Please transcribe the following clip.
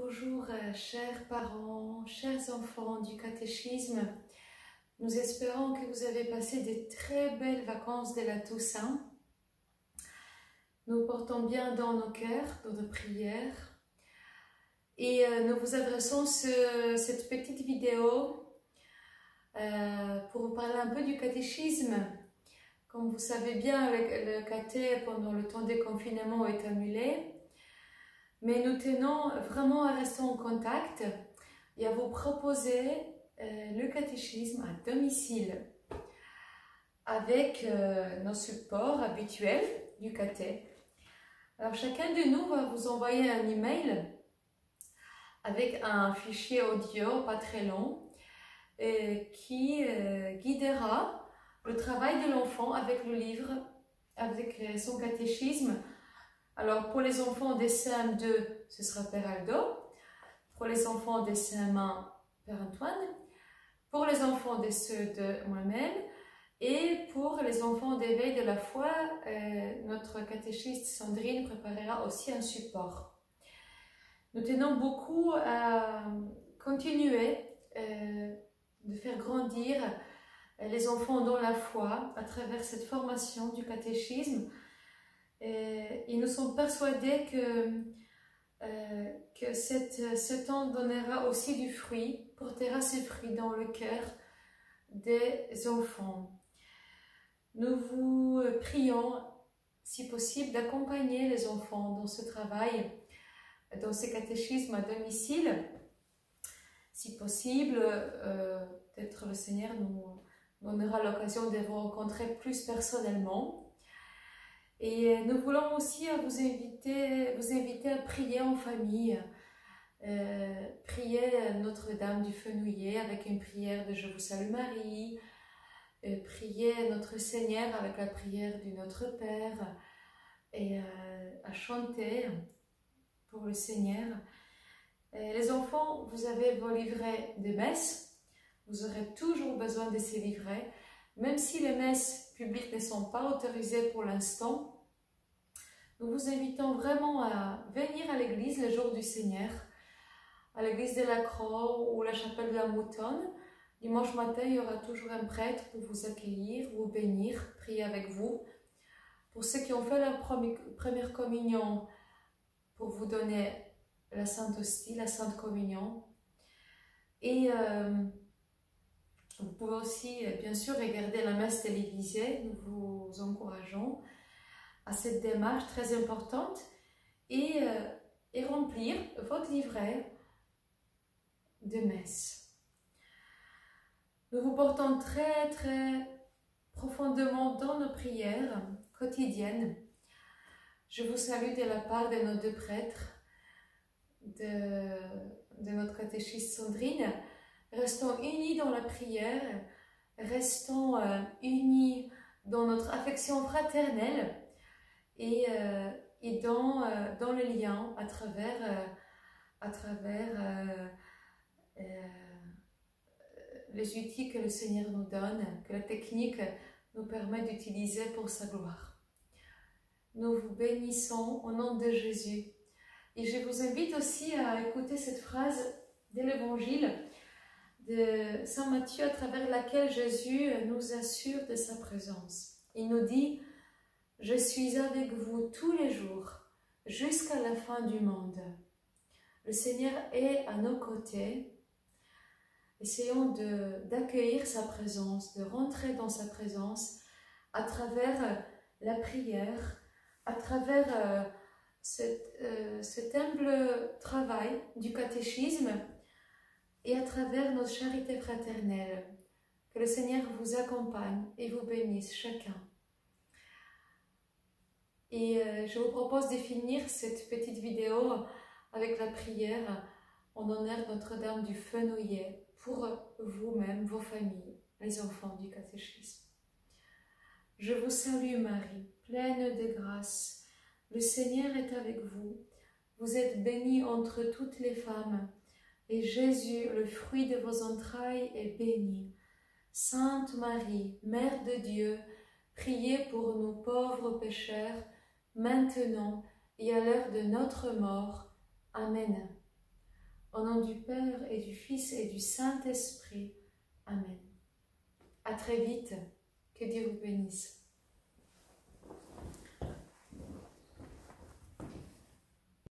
Bonjour chers parents, chers enfants du catéchisme. Nous espérons que vous avez passé de très belles vacances de la Toussaint. Nous portons bien dans nos cœurs, dans nos prières. Et nous vous adressons cette petite vidéo pour vous parler un peu du catéchisme. Comme vous savez bien, le caté pendant le temps des confinements est annulé. Mais nous tenons vraiment à rester en contact et à vous proposer le catéchisme à domicile avec nos supports habituels du caté. Alors chacun de nous va vous envoyer un email avec un fichier audio pas très long qui guidera le travail de l'enfant avec le livre, avec son catéchisme. Alors, pour les enfants des CM2, ce sera Père Aldo. Pour les enfants des CM1, Père Antoine. Pour les enfants des CE2, moi-même. Et pour les enfants d'éveil de la foi, notre catéchiste Sandrine préparera aussi un support. Nous tenons beaucoup à continuer de faire grandir les enfants dans la foi à travers cette formation du catéchisme. Et nous sommes persuadés que ce temps donnera aussi du fruit, portera ses fruits dans le cœur des enfants. Nous vous prions, si possible, d'accompagner les enfants dans ce travail, dans ce catéchisme à domicile. Si possible, peut-être le Seigneur nous donnera l'occasion de vous rencontrer plus personnellement. Et nous voulons aussi vous inviter à prier en famille, prier Notre-Dame du Fenouillet avec une prière de Je vous salue Marie, prier notre Seigneur avec la prière du Notre Père et à chanter pour le Seigneur. Les enfants, vous avez vos livrets de messe, vous aurez toujours besoin de ces livrets. Même si les messes publiques ne sont pas autorisées pour l'instant, nous vous invitons vraiment à venir à l'église le jour du Seigneur, à l'église de la Croix ou la chapelle de la Moutonne. Dimanche matin, il y aura toujours un prêtre pour vous accueillir, vous bénir, prier avec vous. Pour ceux qui ont fait leur première communion, pour vous donner la Sainte Hostie, la Sainte Communion. Et vous pouvez aussi, bien sûr, regarder la messe télévisée. Nous vous encourageons à cette démarche très importante et remplir votre livret de messe. Nous vous portons très, très profondément dans nos prières quotidiennes. Je vous salue de la part de nos deux prêtres, de notre catéchiste Sandrine. Restons unis dans la prière, restons unis dans notre affection fraternelle et dans le lien à travers les outils que le Seigneur nous donne, que la technique nous permet d'utiliser pour sa gloire. Nous vous bénissons au nom de Jésus. Et je vous invite aussi à écouter cette phrase de l'Évangile de Saint Matthieu à travers laquelle Jésus nous assure de sa présence. Il nous dit « Je suis avec vous tous les jours, jusqu'à la fin du monde. » Le Seigneur est à nos côtés. Essayons d'accueillir sa présence, de rentrer dans sa présence à travers la prière, à travers cet humble travail du catéchisme et à travers notre charité fraternelle. Que le Seigneur vous accompagne et vous bénisse chacun. Et je vous propose de finir cette petite vidéo avec la prière en honneur de Notre-Dame du Fenouillet pour vous-même, vos familles, les enfants du catéchisme. Je vous salue Marie, pleine de grâce. Le Seigneur est avec vous. Vous êtes bénie entre toutes les femmes, et Jésus, le fruit de vos entrailles, est béni. Sainte Marie, Mère de Dieu, priez pour nous pauvres pécheurs, maintenant et à l'heure de notre mort. Amen. Au nom du Père et du Fils et du Saint-Esprit. Amen. À très vite. Que Dieu vous bénisse.